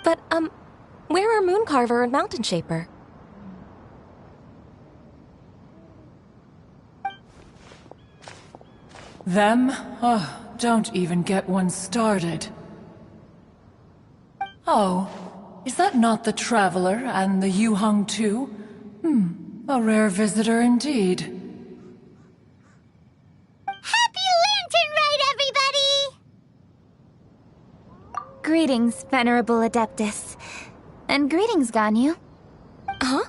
But, where are Mooncarver and Mountain Shaper? Them? Oh, don't even get one started. Oh, is that not the Traveler and the Yuheng too? A rare visitor indeed. Happy Lantern Rite, everybody! Greetings, Venerable Adeptus. And greetings, Ganyu. Huh?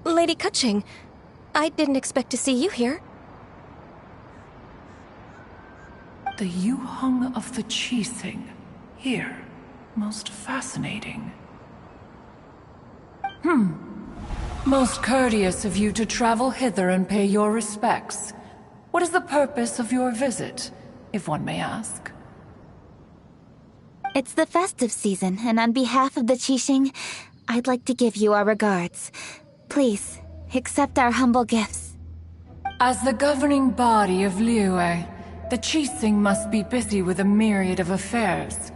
Lady Keqing, I didn't expect to see you here. The Yuheng of the Qixing. Here. Most fascinating. Most courteous of you to travel hither and pay your respects. What is the purpose of your visit, if one may ask? It's the festive season, and on behalf of the Qixing, I'd like to give you our regards. Please, accept our humble gifts. As the governing body of Liyue, the Qixing must be busy with a myriad of affairs.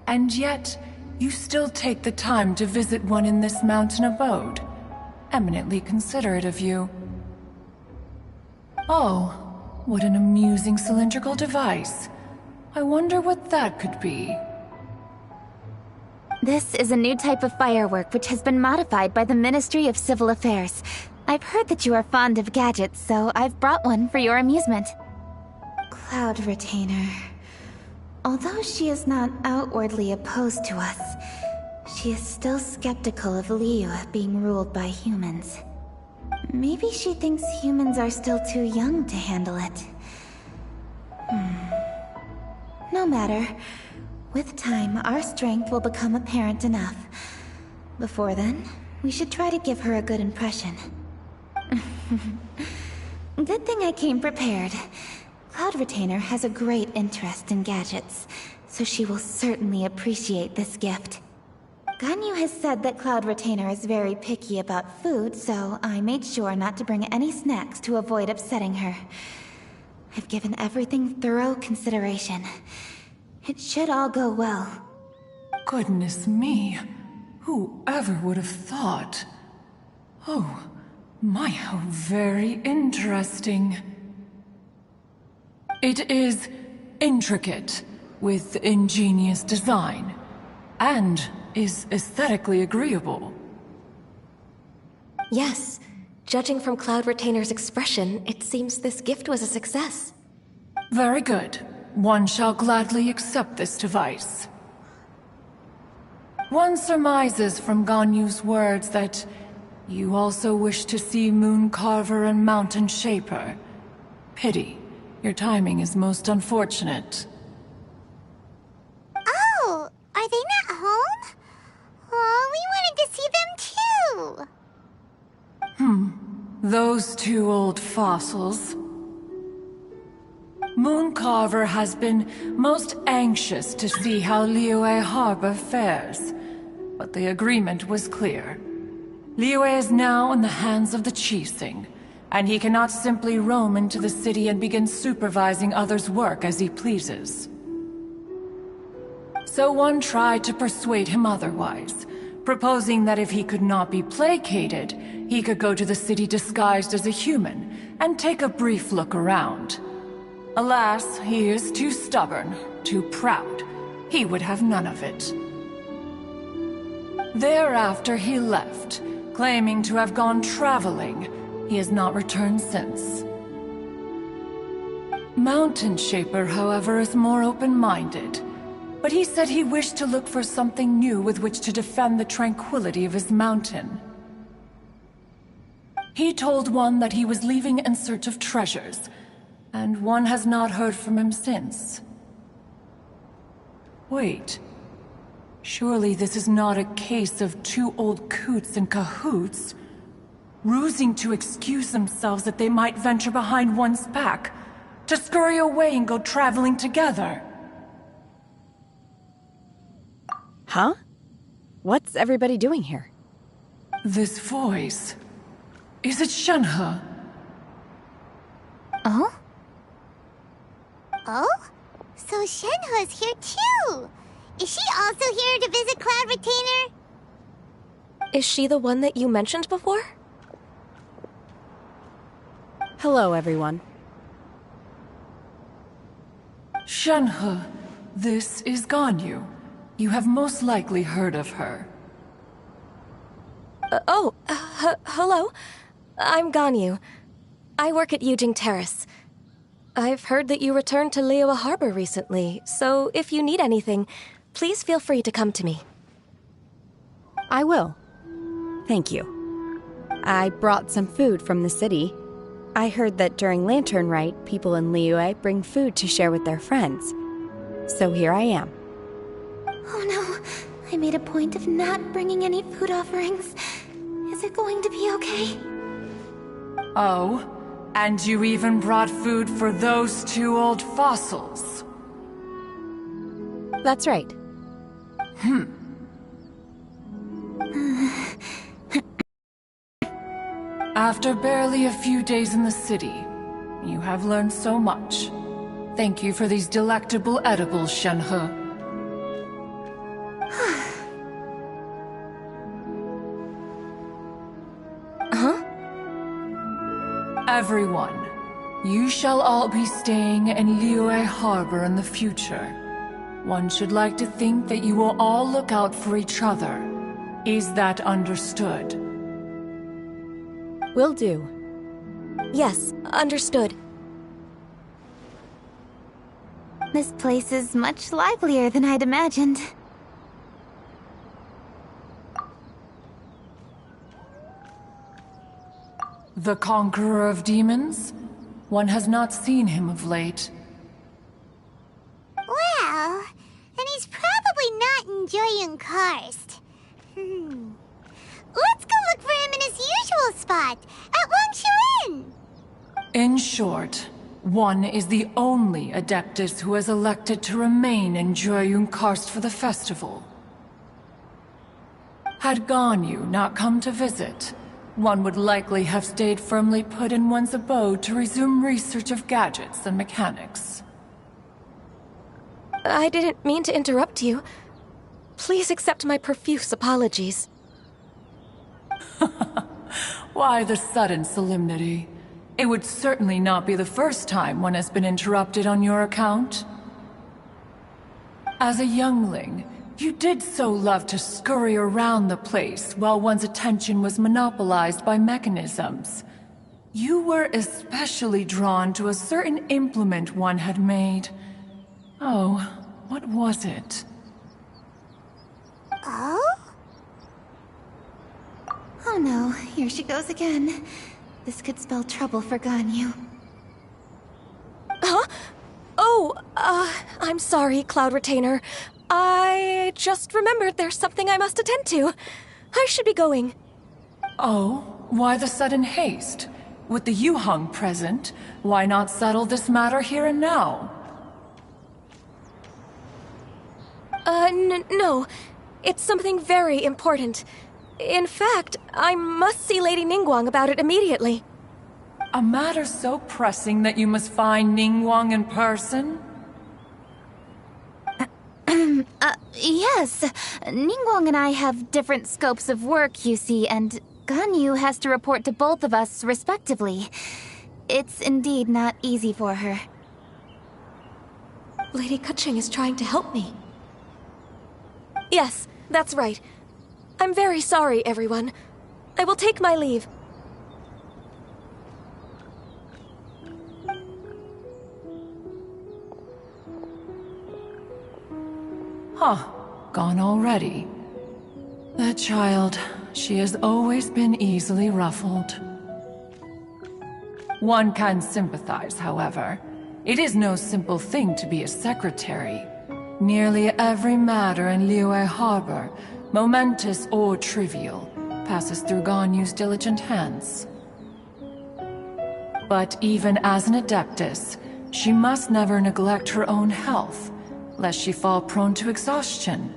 And yet, you still take the time to visit one in this mountain abode. Eminently considerate of you. Oh, what an amusing cylindrical device. I wonder what that could be. This is a new type of firework which has been modified by the Ministry of Civil Affairs. I've heard that you are fond of gadgets, so I've brought one for your amusement. Cloud Retainer. Although she is not outwardly opposed to us, she is still skeptical of Liyue being ruled by humans. Maybe she thinks humans are still too young to handle it. No matter. With time, our strength will become apparent enough. Before then, we should try to give her a good impression. Good thing I came prepared. Cloud Retainer has a great interest in gadgets, so she will certainly appreciate this gift. Ganyu has said that Cloud Retainer is very picky about food, so I made sure not to bring any snacks to avoid upsetting her. I've given everything thorough consideration. It should all go well. Goodness me. Whoever would have thought? Oh, my, how very interesting. It is intricate, with ingenious design, and is aesthetically agreeable. Yes. Judging from Cloud Retainer's expression, it seems this gift was a success. Very good. One shall gladly accept this device. One surmises from Ganyu's words that you also wish to see Mooncarver and Mountain Shaper. Pity. Your timing is most unfortunate. Oh, are they not home? Oh, we wanted to see them too. Those two old fossils. Mooncarver has been most anxious to see how Liyue Harbor fares, but the agreement was clear. Liyue is now in the hands of the Qixing, and he cannot simply roam into the city and begin supervising others' work as he pleases. So one tried to persuade him otherwise, proposing that if he could not be placated, he could go to the city disguised as a human and take a brief look around. Alas, he is too stubborn, too proud. He would have none of it. Thereafter he left, claiming to have gone traveling. He has not returned since. Mountain Shaper, however, is more open-minded. But he said he wished to look for something new with which to defend the tranquility of his mountain. He told one that he was leaving in search of treasures, and one has not heard from him since. Wait. Surely this is not a case of two old coots in cahoots, rusing to excuse themselves that they might venture behind one's back, to scurry away and go traveling together. Huh? What's everybody doing here? This voice... Is it Shenhe? Oh? Oh? So Shenhe's here too! Is she also here to visit Cloud Retainer? Is she the one that you mentioned before? Hello, everyone. Shenhe, this is Ganyu. You have most likely heard of her. Hello. I'm Ganyu. I work at Yujing Terrace. I've heard that you returned to Liyue Harbor recently, so if you need anything, please feel free to come to me. I will. Thank you. I brought some food from the city. I heard that during Lantern Rite, people in Liyue bring food to share with their friends. So here I am. Oh no, I made a point of not bringing any food offerings. Is it going to be okay? Oh, and you even brought food for those two old fossils. That's right. After barely a few days in the city, you have learned so much. Thank you for these delectable edibles, Shenhe. Huh? Everyone, you shall all be staying in Liyue Harbor in the future. One should like to think that you will all look out for each other. Is that understood? Will do. Yes, understood. This place is much livelier than I'd imagined. The Conqueror of Demons? One has not seen him of late. Well, then he's probably not enjoying Karst. Let's go look for him in his usual spot, at Wangshu Inn. In short, one is the only Adeptus who has elected to remain in Jueyun Karst for the festival. Had Ganyu not come to visit, one would likely have stayed firmly put in one's abode to resume research of gadgets and mechanics. I didn't mean to interrupt you. Please accept my profuse apologies. Why the sudden solemnity? It would certainly not be the first time one has been interrupted on your account. As a youngling, you did so love to scurry around the place while one's attention was monopolized by mechanisms. You were especially drawn to a certain implement one had made. Oh, what was it? Oh? Oh no, here she goes again. This could spell trouble for Ganyu. Huh? Oh, I'm sorry, Cloud Retainer. I just remembered there's something I must attend to. I should be going. Oh, why the sudden haste? With the Yuheng present, why not settle this matter here and now? No. It's something very important. In fact, I must see Lady Ningguang about it immediately. A matter so pressing that you must find Ningguang in person? Yes. Ningguang and I have different scopes of work, you see, and Ganyu has to report to both of us respectively. It's indeed not easy for her. Lady Keqing is trying to help me. Yes, that's right. I'm very sorry, everyone. I will take my leave. Huh, gone already. That child, she has always been easily ruffled. One can sympathize, however. It is no simple thing to be a secretary. Nearly every matter in Liyue Harbor, momentous or trivial, passes through Ganyu's diligent hands. But even as an Adeptus, she must never neglect her own health, lest she fall prone to exhaustion.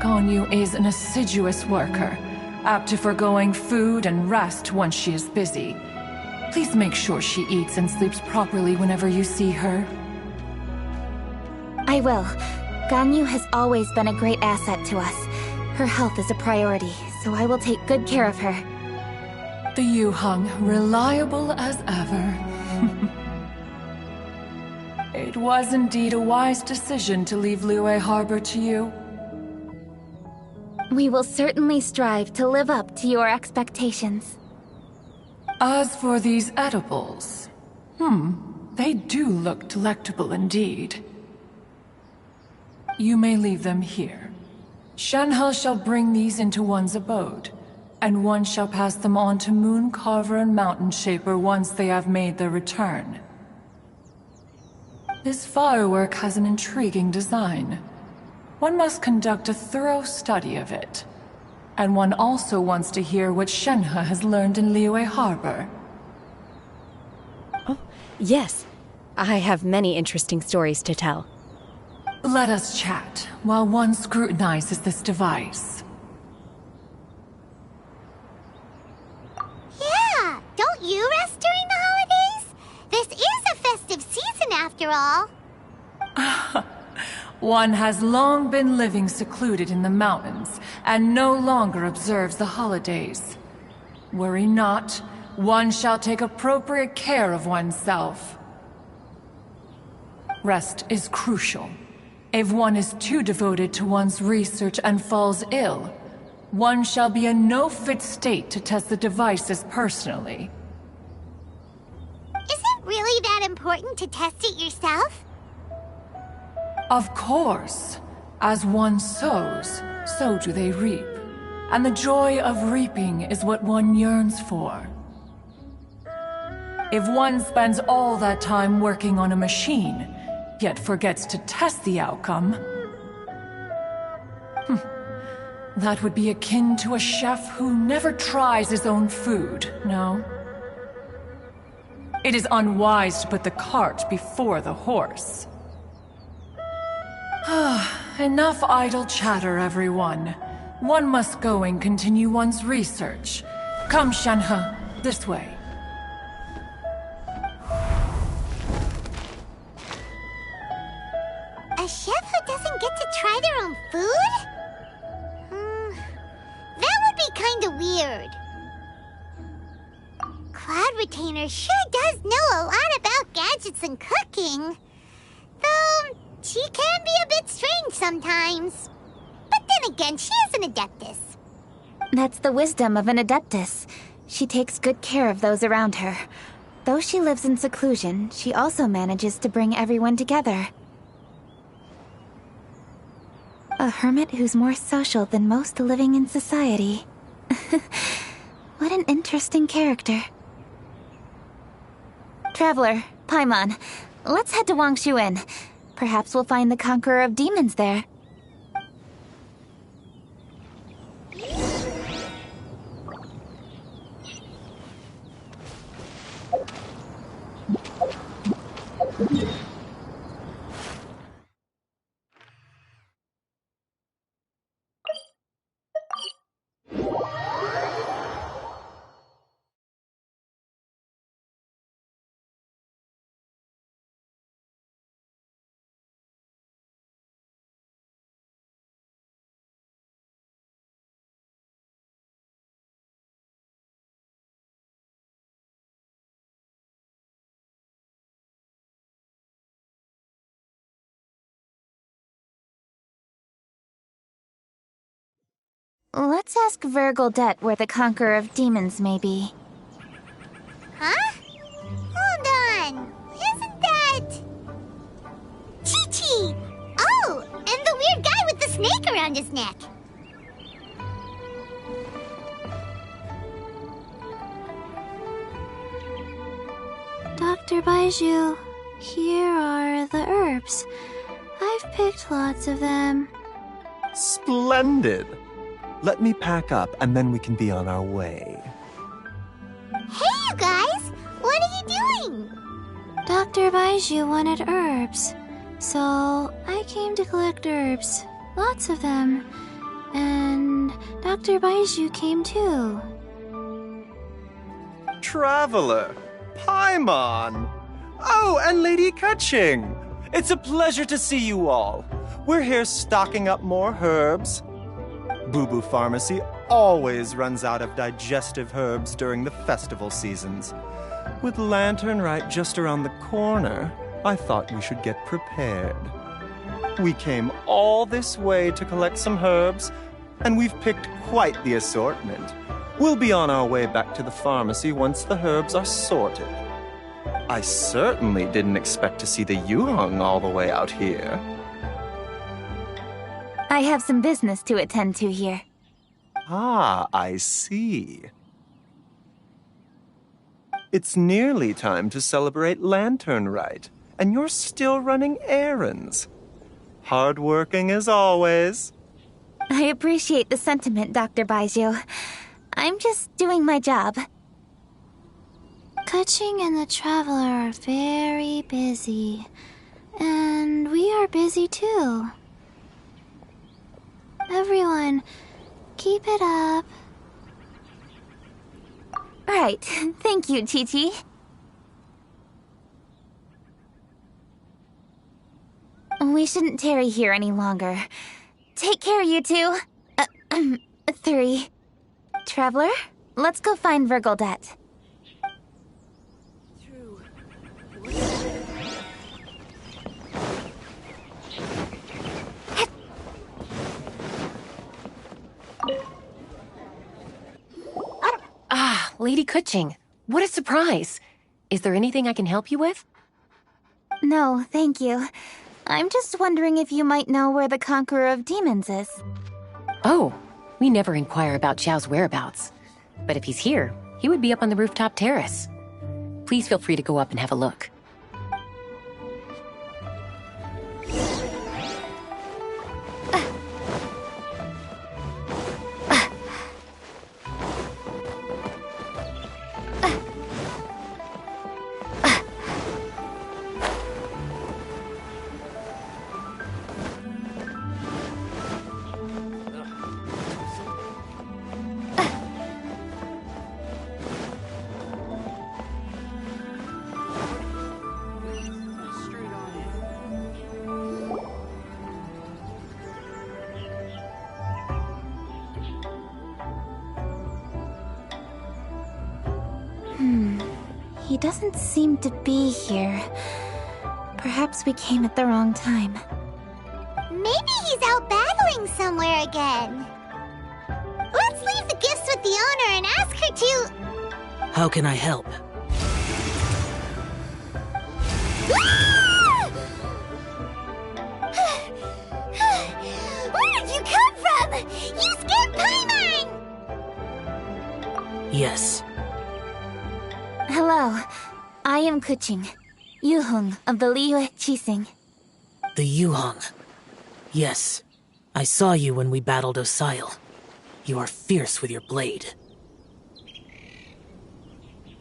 Ganyu is an assiduous worker, apt to foregoing food and rest once she is busy. Please make sure she eats and sleeps properly whenever you see her. I will. Ganyu has always been a great asset to us. Her health is a priority, so I will take good care of her. The Yuheng, reliable as ever. It was indeed a wise decision to leave Liyue Harbor to you. We will certainly strive to live up to your expectations. As for these edibles, they do look delectable indeed. You may leave them here. Shenhe shall bring these into one's abode, and one shall pass them on to Moon Carver and Mountain Shaper once they have made their return. This firework has an intriguing design. One must conduct a thorough study of it. And one also wants to hear what Shenhe has learned in Liyue Harbor. Oh, yes. I have many interesting stories to tell. Let us chat while one scrutinizes this device. Yeah, don't you rest during the holidays? This is a festive season after all. One has long been living secluded in the mountains and no longer observes the holidays. Worry not, one shall take appropriate care of oneself. Rest is crucial. If one is too devoted to one's research and falls ill, one shall be in no fit state to test the devices personally. Is it really that important to test it yourself? Of course. As one sows, so do they reap. And the joy of reaping is what one yearns for. If one spends all that time working on a machine, yet forgets to test the outcome, that would be akin to a chef who never tries his own food, no? It is unwise to put the cart before the horse. Enough idle chatter, everyone. One must go and continue one's research. Come, Shenhe, this way. A chef who doesn't get to try their own food? That would be kinda weird. Cloud Retainer sure does know a lot about gadgets and cooking. Though, she can be a bit strange sometimes. But then again, she is an Adeptus. That's the wisdom of an Adeptus. She takes good care of those around her. Though she lives in seclusion, she also manages to bring everyone together. A hermit who's more social than most living in society. What an interesting character. Traveler, Paimon, let's head to Wangshuin. Perhaps we'll find the Conqueror of Demons there. Let's ask Vergildet where the Conqueror of Demons may be. Huh? Hold on. Isn't that... Chi-Chi! Oh, and the weird guy with the snake around his neck. Dr. Baiju, here are the herbs. I've picked lots of them. Splendid! Let me pack up and then we can be on our way. Hey, you guys! What are you doing? Dr. Baiju wanted herbs, so I came to collect herbs. Lots of them. And Dr. Baiju came too. Traveler! Paimon! Oh, and Lady Keqing! It's a pleasure to see you all. We're here stocking up more herbs. Boo Boo Pharmacy always runs out of digestive herbs during the festival seasons. With Lantern right just around the corner, I thought we should get prepared. We came all this way to collect some herbs, and we've picked quite the assortment. We'll be on our way back to the pharmacy once the herbs are sorted. I certainly didn't expect to see the Yuhong all the way out here. I have some business to attend to here. Ah, I see. It's nearly time to celebrate Lantern Rite, and you're still running errands. Hardworking as always. I appreciate the sentiment, Dr. Baijiu. I'm just doing my job. Kuching and the Traveler are very busy. And we are busy too. Everyone, keep it up. Right. Thank you, Chi-Chi. We shouldn't tarry here any longer. Take care, you two. 3. Traveler, let's go find Virgildet. Ah, Lady Kuching. What a surprise. Is there anything I can help you with? No, thank you. I'm just wondering if you might know where the Conqueror of Demons is. Oh, we never inquire about Xiao's whereabouts. But if he's here, he would be up on the rooftop terrace. Please feel free to go up and have a look. He doesn't seem to be here. Perhaps we came at the wrong time. Maybe he's out battling somewhere again. Let's leave the gifts with the owner and ask her to... How can I help? Where did you come from? You scared Paimon! Yes. Hello, I am Kuching, Yuhong of the Liyue Qixing. The Yuhong. Yes. I saw you when we battled Osail. You are fierce with your blade.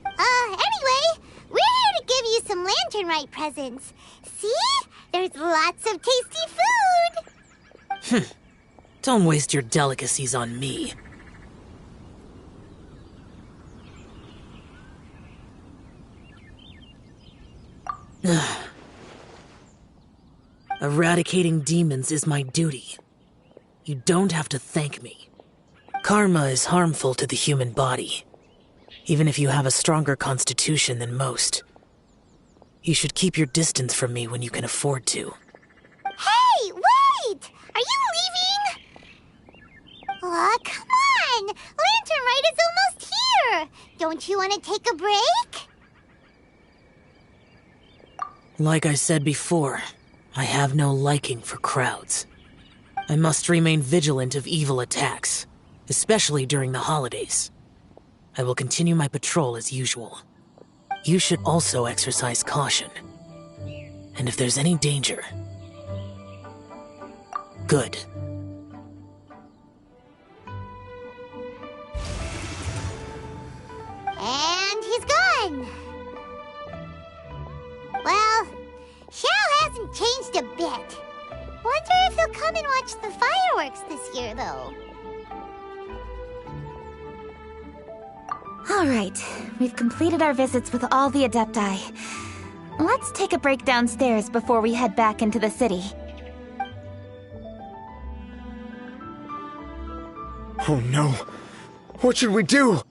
Anyway, we're here to give you some Lantern Rite presents. See? There's lots of tasty food! Don't waste your delicacies on me. Eradicating demons is my duty. You don't have to thank me. Karma is harmful to the human body, even if you have a stronger constitution than most. You should keep your distance from me when you can afford to. Hey, wait! Are you leaving? Aw, come on! Lantern Rite is almost here! Don't you want to take a break? Like I said before, I have no liking for crowds. I must remain vigilant of evil attacks, especially during the holidays. I will continue my patrol as usual. You should also exercise caution. And if there's any danger... Good. And he's gone! Well, Xiao hasn't changed a bit. Wonder if he'll come and watch the fireworks this year, though. All right, we've completed our visits with all the Adepti. Let's take a break downstairs before we head back into the city. Oh no. What should we do?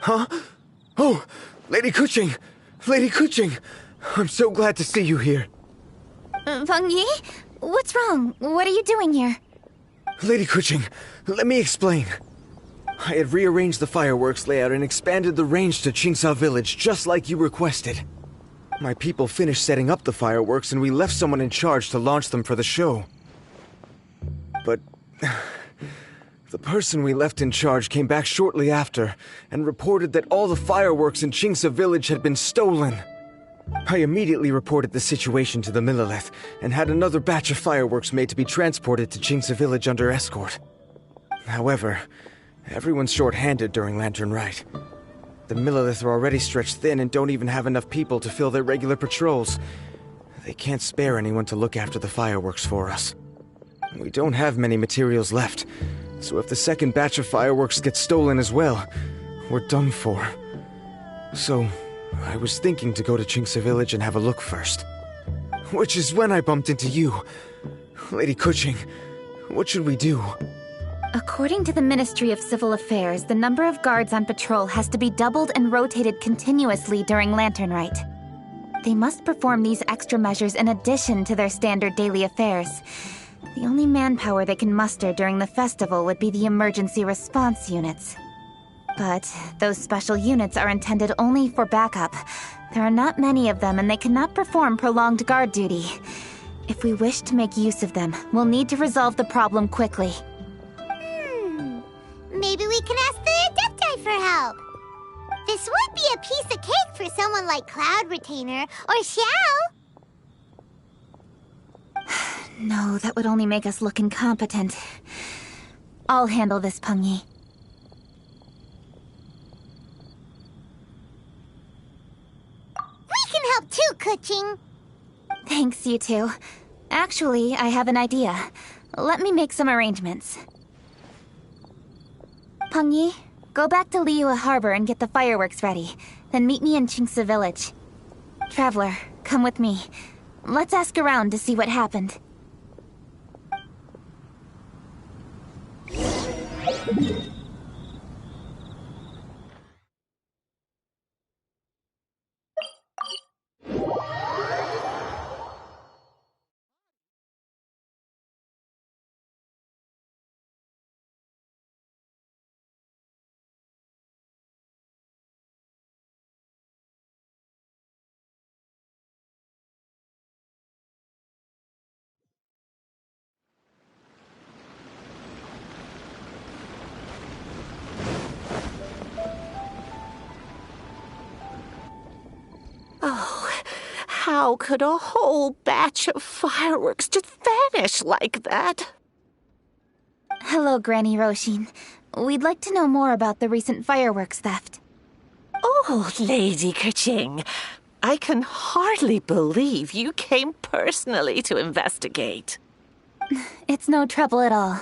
Huh? Oh, Lady Kuching! Lady Kuching! I'm so glad to see you here. Feng Yi? What's wrong? What are you doing here? Lady Kuching, let me explain. I had rearranged the fireworks layout and expanded the range to Qingsa Village, just like you requested. My people finished setting up the fireworks and we left someone in charge to launch them for the show. But the person we left in charge came back shortly after and reported that all the fireworks in Qingsa Village had been stolen. I immediately reported the situation to the Millelith and had another batch of fireworks made to be transported to Qingsa Village under escort. However, everyone's short-handed during Lantern Rite. The Millelith are already stretched thin and don't even have enough people to fill their regular patrols. They can't spare anyone to look after the fireworks for us. We don't have many materials left, so if the second batch of fireworks gets stolen as well, we're done for. So, I was thinking to go to Qingsa Village and have a look first. Which is when I bumped into you. Lady Kuching, what should we do? According to the Ministry of Civil Affairs, the number of guards on patrol has to be doubled and rotated continuously during Lantern Rite. They must perform these extra measures in addition to their standard daily affairs. The only manpower they can muster during the festival would be the emergency response units. But those special units are intended only for backup. There are not many of them and they cannot perform prolonged guard duty. If we wish to make use of them, we'll need to resolve the problem quickly. Maybe we can ask the Adepti for help. This would be a piece of cake for someone like Cloud Retainer or Xiao. No, that would only make us look incompetent. I'll handle this, Peng Yi. We can help too, Kuching. Thanks, you two. Actually, I have an idea. Let me make some arrangements. Peng Yi, go back to Liyue Harbor and get the fireworks ready. Then meet me in Qingsa Village. Traveler, come with me. Let's ask around to see what happened. How could a whole batch of fireworks just vanish like that? Hello, Granny Roshin. We'd like to know more about the recent fireworks theft. Oh, Lady Kuching, I can hardly believe you came personally to investigate. It's no trouble at all.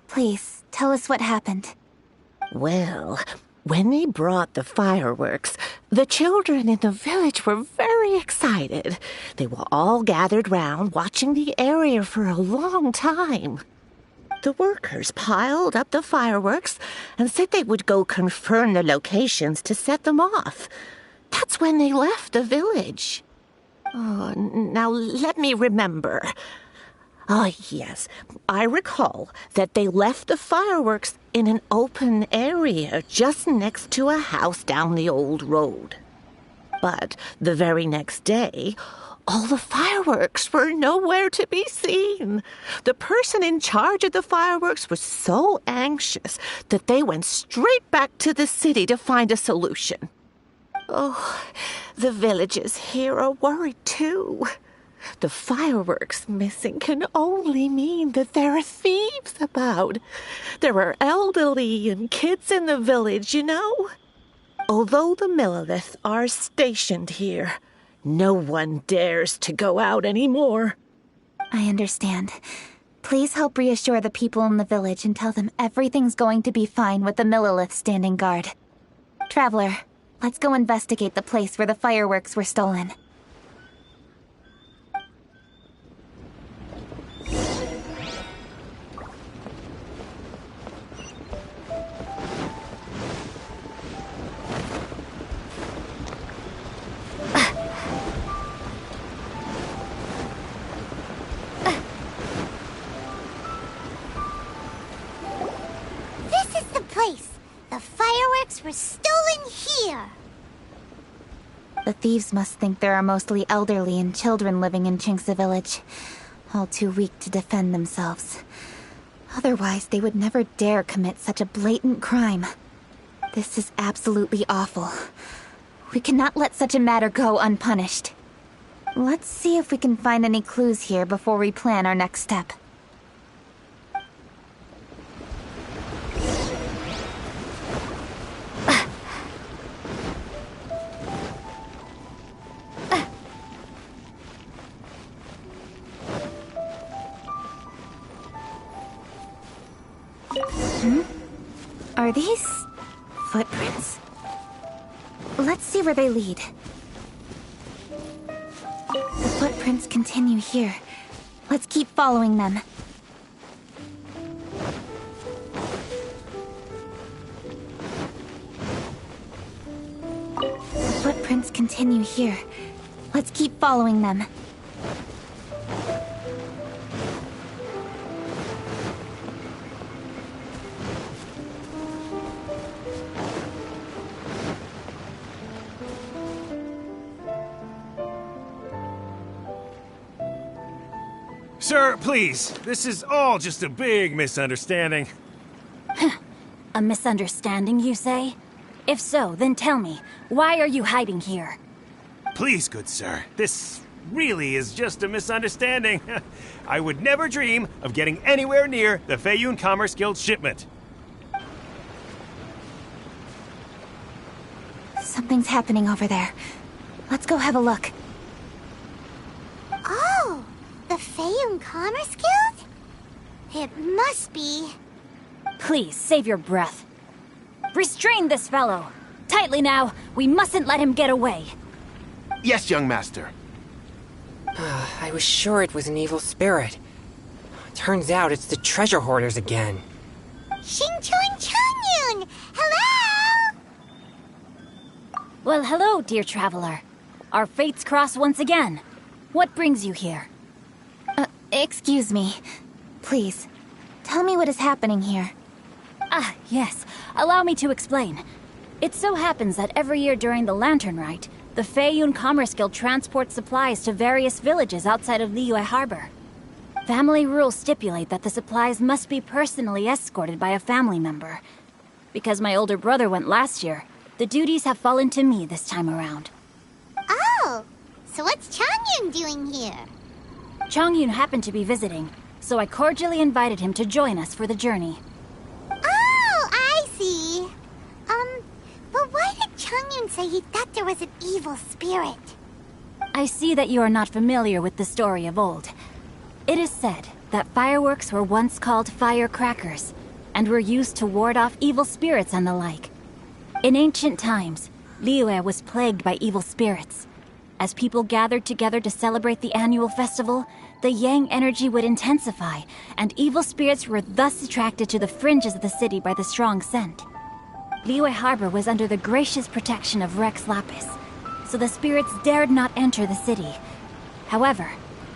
Please, tell us what happened. Well, when they brought the fireworks, the children in the village were very excited. They were all gathered round, watching the area for a long time. The workers piled up the fireworks and said they would go confirm the locations to set them off. That's when they left the village. Oh, now let me remember. Ah, yes, I recall that they left the fireworks in an open area just next to a house down the old road. But the very next day, all the fireworks were nowhere to be seen. The person in charge of the fireworks was so anxious that they went straight back to the city to find a solution. Oh, the villagers here are worried too. The fireworks missing can only mean that there are thieves about. There are elderly and kids in the village, you know. Although the Millelith are stationed here, no one dares to go out anymore. I understand. Please help reassure the people in the village and tell them everything's going to be fine with the Millelith standing guard. Traveler, let's go investigate the place where the fireworks were stolen. were stolen here. The thieves must think there are mostly elderly and children living in Chinxa Village, all too weak to defend themselves. Otherwise, they would never dare commit such a blatant crime. This is absolutely awful. We cannot let such a matter go unpunished. Let's see if we can find any clues here before we plan our next step. Are these footprints? Let's see where they lead. The footprints continue here. Let's keep following them. The footprints continue here. Let's keep following them. Sir, please. This is all just a big misunderstanding. A misunderstanding, you say? If so, then tell me, why are you hiding here? Please, good sir. This really is just a misunderstanding. I would never dream of getting anywhere near the Feiyun Commerce Guild shipment. Something's happening over there. Let's go have a look. Oh, the Feiyun Commerce Guild? It must be. Please, save your breath. Restrain this fellow. Tightly now, we mustn't let him get away. Yes, young master. I was sure it was an evil spirit. Turns out it's the treasure hoarders again. Xingchun Changyun! Hello! Well, hello, dear traveler. Our fates cross once again. What brings you here? Excuse me. Please, tell me what is happening here. Ah, yes. Allow me to explain. It so happens that every year during the Lantern Rite, the Feiyun Commerce Guild transports supplies to various villages outside of Liyue Harbor. Family rules stipulate that the supplies must be personally escorted by a family member. Because my older brother went last year, the duties have fallen to me this time around. Oh, so what's Changyun doing here? Changyun happened to be visiting, so I cordially invited him to join us for the journey. Oh, I see. But why did Changyun say he thought there was an evil spirit? I see that you are not familiar with the story of old. It is said that fireworks were once called firecrackers, and were used to ward off evil spirits and the like. In ancient times, Liyue was plagued by evil spirits. As people gathered together to celebrate the annual festival, the yang energy would intensify, and evil spirits were thus attracted to the fringes of the city by the strong scent. Liyue Harbor was under the gracious protection of Rex Lapis, so the spirits dared not enter the city. However,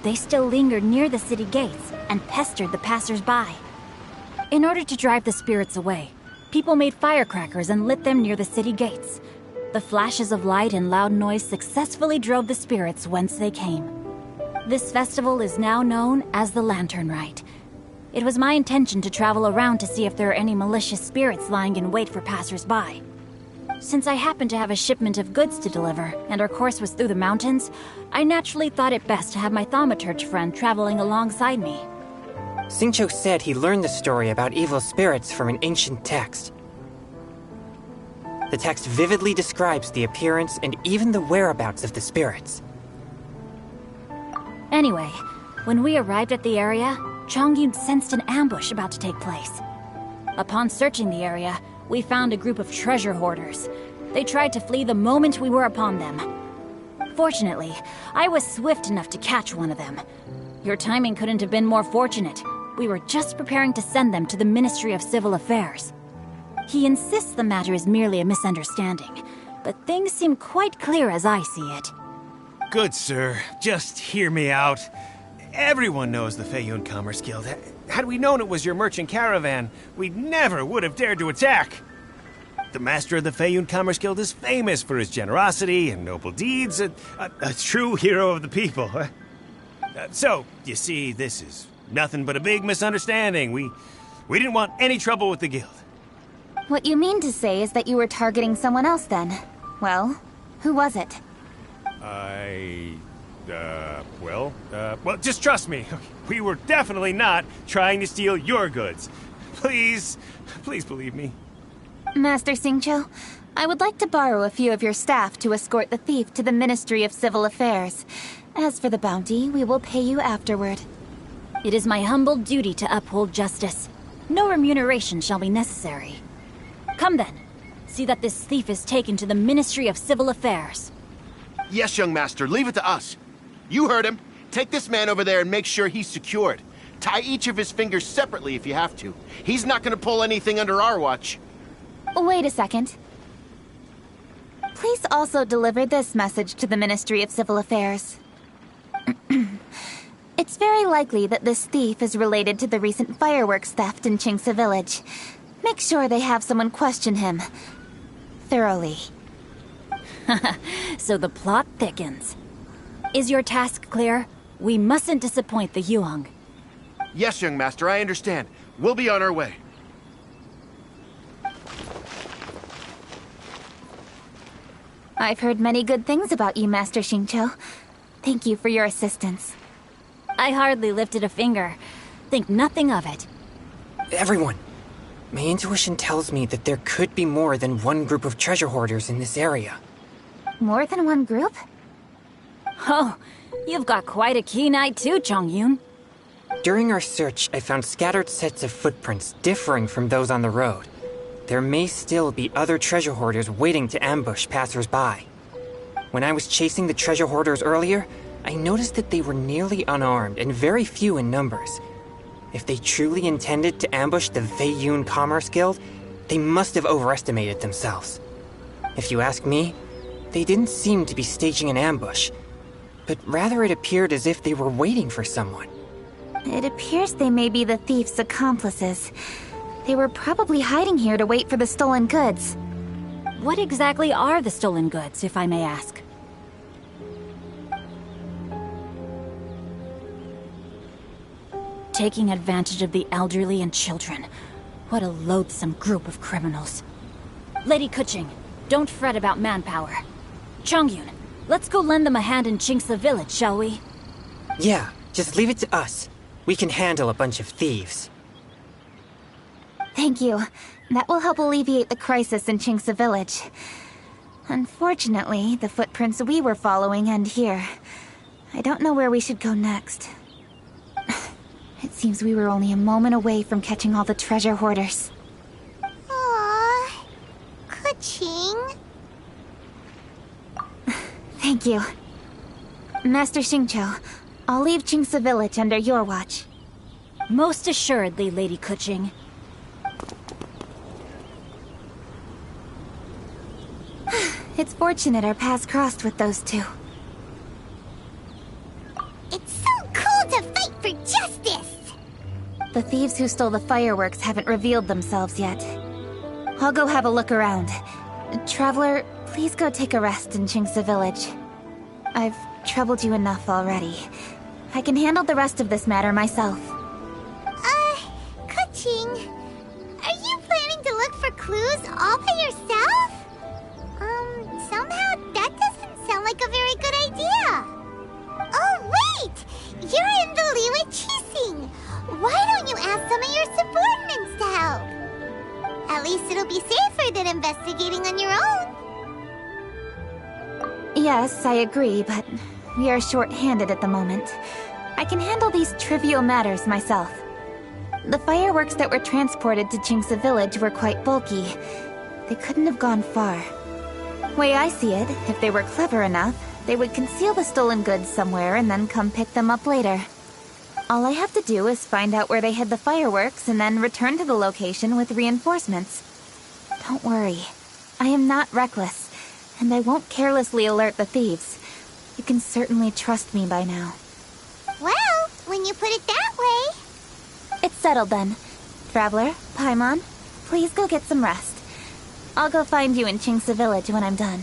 they still lingered near the city gates and pestered the passers-by. In order to drive the spirits away, people made firecrackers and lit them near the city gates. The flashes of light and loud noise successfully drove the spirits whence they came. This festival is now known as the Lantern Rite. It was my intention to travel around to see if there are any malicious spirits lying in wait for passers-by. Since I happened to have a shipment of goods to deliver, and our course was through the mountains, I naturally thought it best to have my thaumaturge friend traveling alongside me. Xingqiu said he learned the story about evil spirits from an ancient text. The text vividly describes the appearance and even the whereabouts of the spirits. Anyway, when we arrived at the area, Changyun sensed an ambush about to take place. Upon searching the area, we found a group of treasure hoarders. They tried to flee the moment we were upon them. Fortunately, I was swift enough to catch one of them. Your timing couldn't have been more fortunate. We were just preparing to send them to the Ministry of Civil Affairs. He insists the matter is merely a misunderstanding, but things seem quite clear as I see it. Good sir, just hear me out. Everyone knows the Feiyun Commerce Guild. Had we known it was your merchant caravan, we never would have dared to attack. The master of the Feiyun Commerce Guild is famous for his generosity and noble deeds, a true hero of the people. So, you see, this is nothing but a big misunderstanding. We didn't want any trouble with the guild. What you mean to say is that you were targeting someone else then? Well, who was it? Well, just trust me. We were definitely not trying to steal your goods. Please believe me. Master Xingqiu, I would like to borrow a few of your staff to escort the thief to the Ministry of Civil Affairs. As for the bounty, we will pay you afterward. It is my humble duty to uphold justice. No remuneration shall be necessary. Come then. See that this thief is taken to the Ministry of Civil Affairs. Yes, young master, leave it to us. You heard him. Take this man over there and make sure he's secured. Tie each of his fingers separately if you have to. He's not gonna pull anything under our watch. Wait a second. Please also deliver this message to the Ministry of Civil Affairs. It's very likely that this thief is related to the recent fireworks theft in Qingce Village. Make sure they have someone question him thoroughly. So the plot thickens. Is your task clear? We mustn't disappoint the Yuang. Yes, young master, I understand. We'll be on our way. I've heard many good things about you, Master Xingqiu. Thank you for your assistance. I hardly lifted a finger. Think nothing of it. Everyone, my intuition tells me that there could be more than one group of treasure hoarders in this area. More than one group? Oh, you've got quite a keen eye too, Chongyun. During our search, I found scattered sets of footprints differing from those on the road. There may still be other treasure hoarders waiting to ambush passers-by. When I was chasing the treasure hoarders earlier, I noticed that they were nearly unarmed and very few in numbers. If they truly intended to ambush the Feiyun Commerce Guild, they must have overestimated themselves. If you ask me, they didn't seem to be staging an ambush, but rather it appeared as if they were waiting for someone. It appears they may be the thief's accomplices. They were probably hiding here to wait for the stolen goods. What exactly are the stolen goods, if I may ask? Taking advantage of the elderly and children. What a loathsome group of criminals. Lady Kuching, don't fret about manpower. Chongyun, let's go lend them a hand in Qingce Village, shall we? Yeah, just leave it to us. We can handle a bunch of thieves. Thank you. That will help alleviate the crisis in Qingce Village. Unfortunately, the footprints we were following end here. I don't know where we should go next. It seems we were only a moment away from catching all the treasure hoarders. Aww. Kuching. Thank you. Master Xingqiu, I'll leave Qingce Village under your watch. Most assuredly, Lady Kuching. It's fortunate our paths crossed with those two. It's so cool to fight for justice! The thieves who stole the fireworks haven't revealed themselves yet. I'll go have a look around. Traveler, please go take a rest in Qingce Village. I've troubled you enough already. I can handle the rest of this matter myself. Kuching, are you planning to look for clues all by yourself? Somehow that doesn't sound like a very good idea. Oh, wait! You're in the Liyue Qixing. Why don't you ask some of your subordinates to help? At least it'll be safer than investigating on your own. Yes, I agree, but we are short-handed at the moment. I can handle these trivial matters myself. The fireworks that were transported to Qingce Village were quite bulky. They couldn't have gone far. Way I see it, if they were clever enough, they would conceal the stolen goods somewhere and then come pick them up later. All I have to do is find out where they hid the fireworks and then return to the location with reinforcements. Don't worry. I am not reckless, and I won't carelessly alert the thieves. You can certainly trust me by now. Well, when you put it that way... It's settled then. Traveler, Paimon, please go get some rest. I'll go find you in Chingsa Village when I'm done.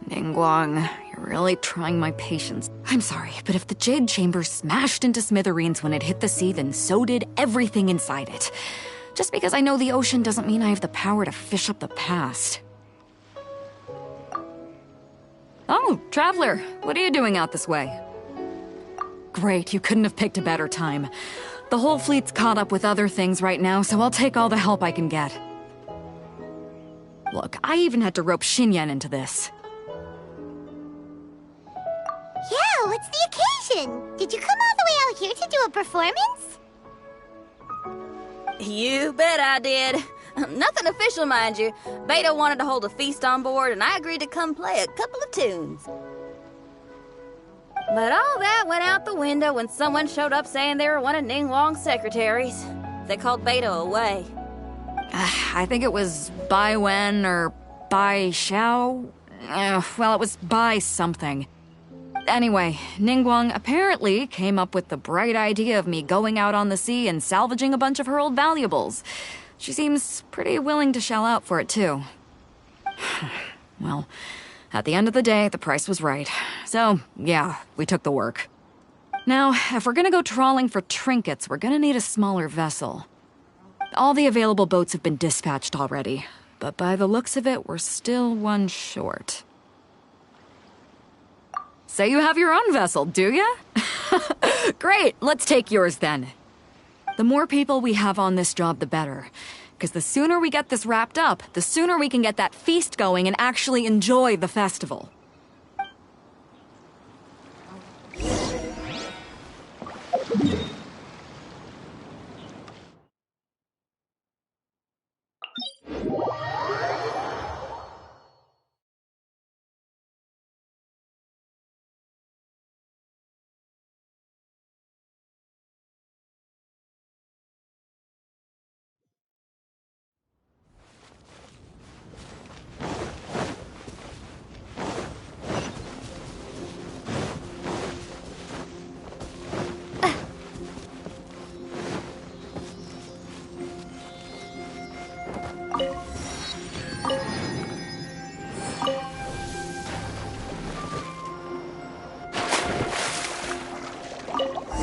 Ningguang, you're really trying my patience. I'm sorry, but if the Jade Chamber smashed into smithereens when it hit the sea, then so did everything inside it. Just because I know the ocean doesn't mean I have the power to fish up the past. Oh, Traveler, what are you doing out this way? Great, you couldn't have picked a better time. The whole fleet's caught up with other things right now, so I'll take all the help I can get. Look, I even had to rope Xinyan into this. Yeah, what's the occasion? Did you come all the way out here to do a performance? You bet I did. Nothing official, mind you. Beta wanted to hold a feast on board, and I agreed to come play a couple of tunes. But all that went out the window when someone showed up saying they were one of Ningguang's secretaries. They called Beta away. I think it was Bai Wen or Bai Xiao. Well, it was Bai something. Anyway, Ningguang apparently came up with the bright idea of me going out on the sea and salvaging a bunch of her old valuables. She seems pretty willing to shell out for it, too. Well, at the end of the day, the price was right. So, yeah, we took the work. Now, if we're gonna go trawling for trinkets, we're gonna need a smaller vessel. All the available boats have been dispatched already, but by the looks of it, we're still one short. So you have your own vessel, do ya? Great, let's take yours then. The more people we have on this job, the better. Because the sooner we get this wrapped up, the sooner we can get that feast going and actually enjoy the festival.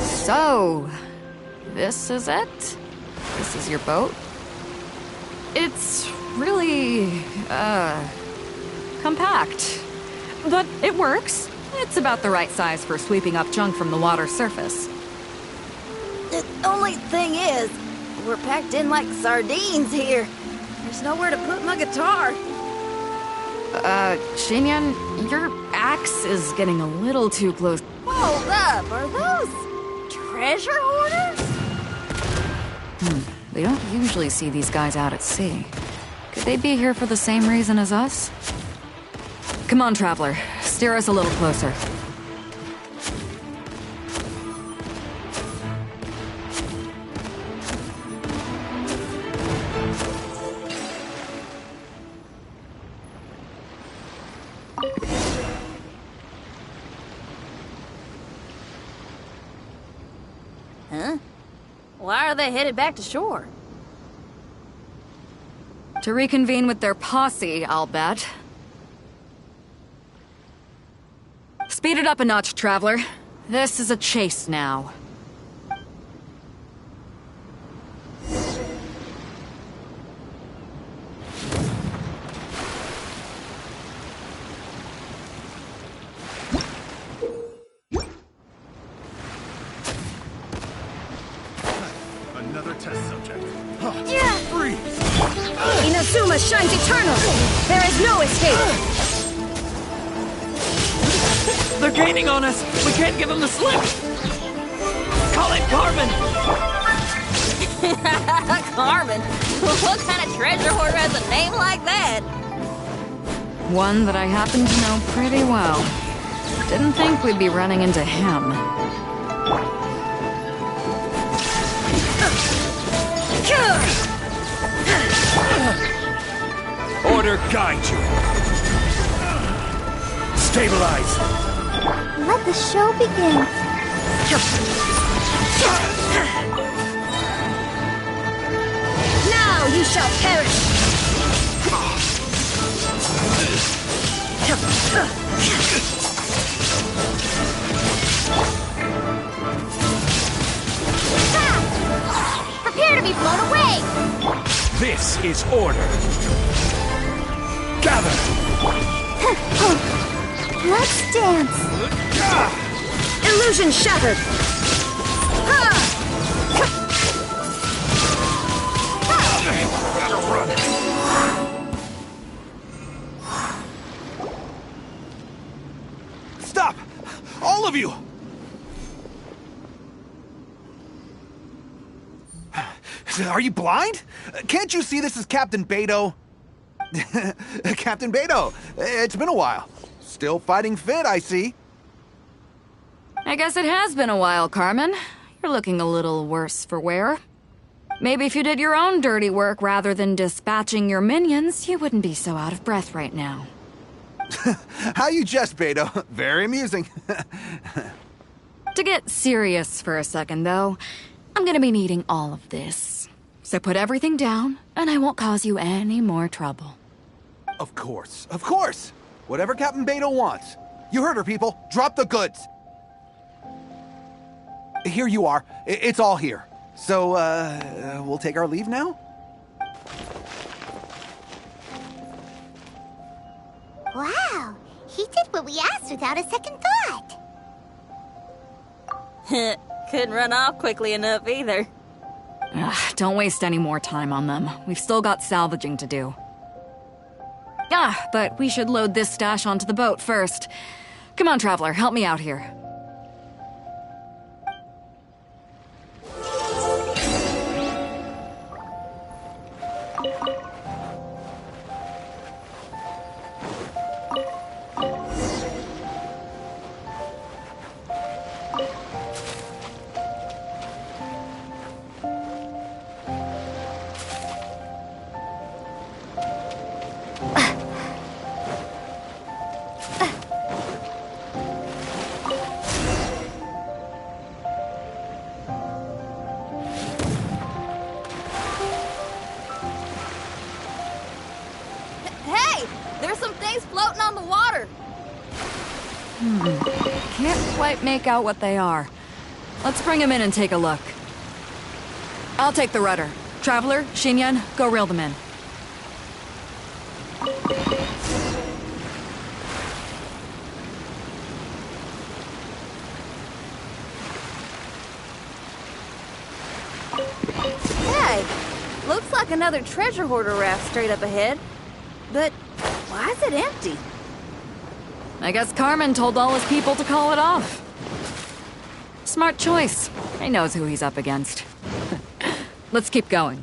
So, this is it? This is your boat? It's really, compact. But it works. It's about the right size for sweeping up junk from the water's surface. The only thing is, we're packed in like sardines here. There's nowhere to put my guitar. Xinyan, your axe is getting a little too close. Hold up, are those treasure hoarders? We don't usually see these guys out at sea. Could they be here for the same reason as us? Come on, Traveler. Steer us a little closer. Huh? Why are they headed back to shore? To reconvene with their posse, I'll bet. Speed it up a notch, Traveler. This is a chase now. Another test subject. Freeze! Inazuma shines eternal! There is no escape! They're gaining on us! We can't give them the slip! Call it Carmen! Carmen? What kind of treasure hoarder has a name like that? One that I happen to know pretty well. Didn't think we'd be running into him. Order guide you. Stabilize. Let the show begin. Now you shall perish! Prepare to be blown away! This is order. Gather. Let's dance. Illusion shattered! Gotta run. Stop! All of you! Are you blind? Can't you see this is Captain Beto? Captain Beto, it's been a while. Still fighting fit, I see. I guess it has been a while, Carmen. You're looking a little worse for wear. Maybe if you did your own dirty work rather than dispatching your minions, you wouldn't be so out of breath right now. How you jest, Beto. Very amusing. To get serious for a second, though, I'm gonna be needing all of this. So put everything down, and I won't cause you any more trouble. Of course, of course. Whatever Captain Beto wants. You heard her, people. Drop the goods. Here you are. It's all here. So, we'll take our leave now? Wow, he did what we asked without a second thought. Couldn't run off quickly enough either. Don't waste any more time on them. We've still got salvaging to do. But we should load this stash onto the boat first. Come on, Traveler, help me out here. Can't quite make out what they are. Let's bring them in and take a look. I'll take the rudder. Traveler, Xinyan, go reel them in. Hey, looks like another treasure hoarder raft straight up ahead. But why is it empty? I guess Carmen told all his people to call it off. Smart choice. He knows who he's up against. Let's keep going.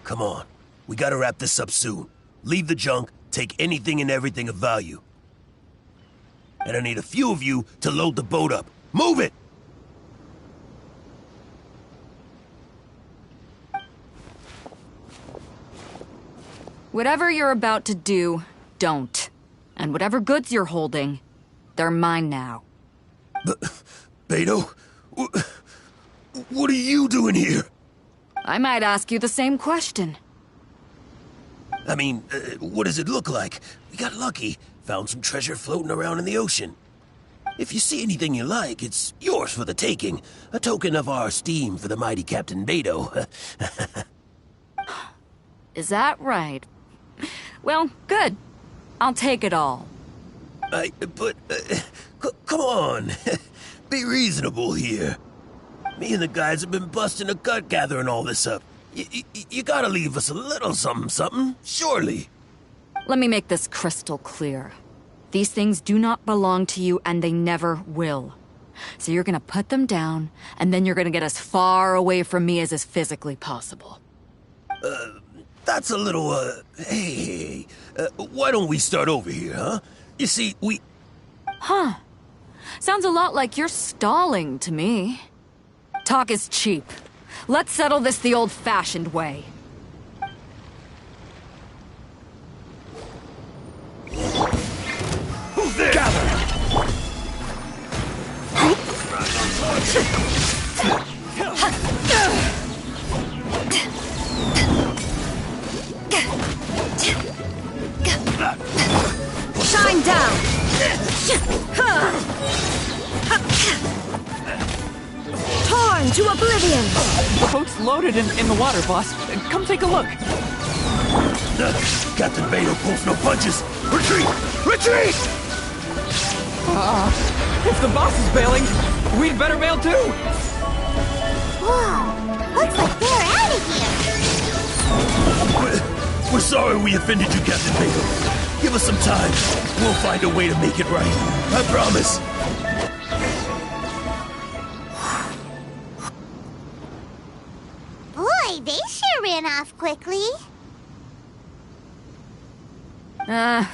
Come on. We gotta wrap this up soon. Leave the junk, take anything and everything of value. And I need a few of you to load the boat up. Move it! Whatever you're about to do, don't. And whatever goods you're holding, they're mine now. Beto? What are you doing here? I might ask you the same question. I mean, what does it look like? We got lucky. Found some treasure floating around in the ocean. If you see anything you like, it's yours for the taking. A token of our esteem for the mighty Captain Beto. Is that right? Well, good. I'll take it all. Come on. Be reasonable here. Me and the guys have been busting a gut gathering all this up. You gotta leave us a little something, surely. Let me make this crystal clear. These things do not belong to you, and they never will. So you're gonna put them down, and then you're gonna get as far away from me as is physically possible. That's a little, hey, why don't we start over here, huh? You see, we... Huh. Sounds a lot like you're stalling to me. Talk is cheap. Let's settle this the old-fashioned way. Who's there? Gather! Shine down! Torn to oblivion! The boat's loaded in the water, boss. Come take a look. Captain Beto pulls no punches. Retreat! Retreat! If the boss is bailing, we'd better bail too. Whoa! Looks like they're out of here! We're sorry we offended you, Captain Beto. Give us some time. We'll find a way to make it right. I promise. Boy, they sure ran off quickly.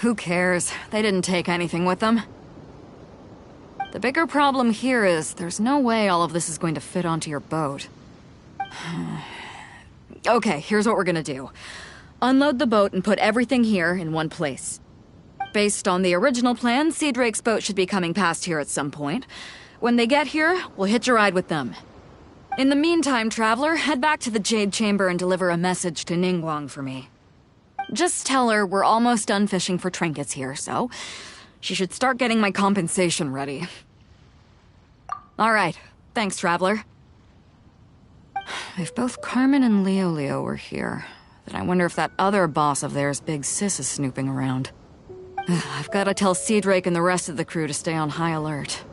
Who cares? They didn't take anything with them. The bigger problem here is there's no way all of this is going to fit onto your boat. Okay, here's what we're gonna do. Unload the boat and put everything here in one place. Based on the original plan, Sea Drake's boat should be coming past here at some point. When they get here, we'll hitch a ride with them. In the meantime, Traveler, head back to the Jade Chamber and deliver a message to Ningguang for me. Just tell her we're almost done fishing for trinkets here, so she should start getting my compensation ready. All right. Thanks, Traveler. If both Carmen and Leo were here, then I wonder if that other boss of theirs, Big Sis, is snooping around. I've got to tell Sea Drake and the rest of the crew to stay on high alert.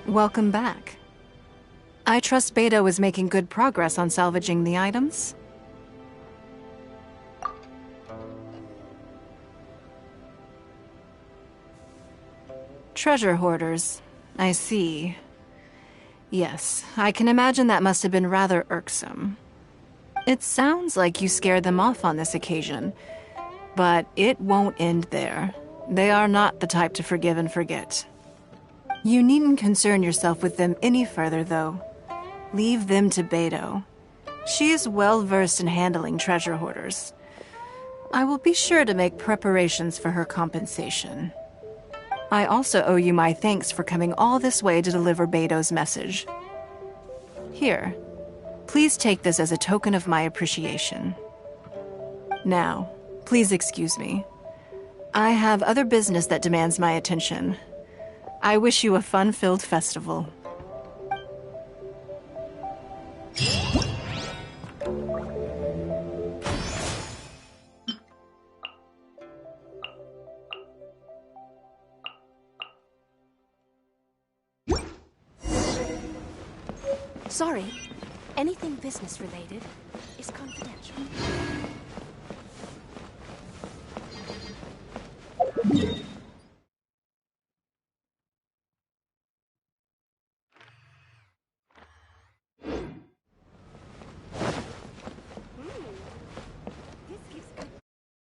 Welcome back. I trust Beto is making good progress on salvaging the items. Treasure hoarders. I see. Yes, I can imagine that must have been rather irksome. It sounds like you scared them off on this occasion, but it won't end there. They are not the type to forgive and forget. You needn't concern yourself with them any further, though. Leave them to Beto. She is well-versed in handling treasure hoarders. I will be sure to make preparations for her compensation. I also owe you my thanks for coming all this way to deliver Beto's message. Here, please take this as a token of my appreciation. Now, please excuse me. I have other business that demands my attention. I wish you a fun-filled festival. Sorry. Anything business-related is confidential.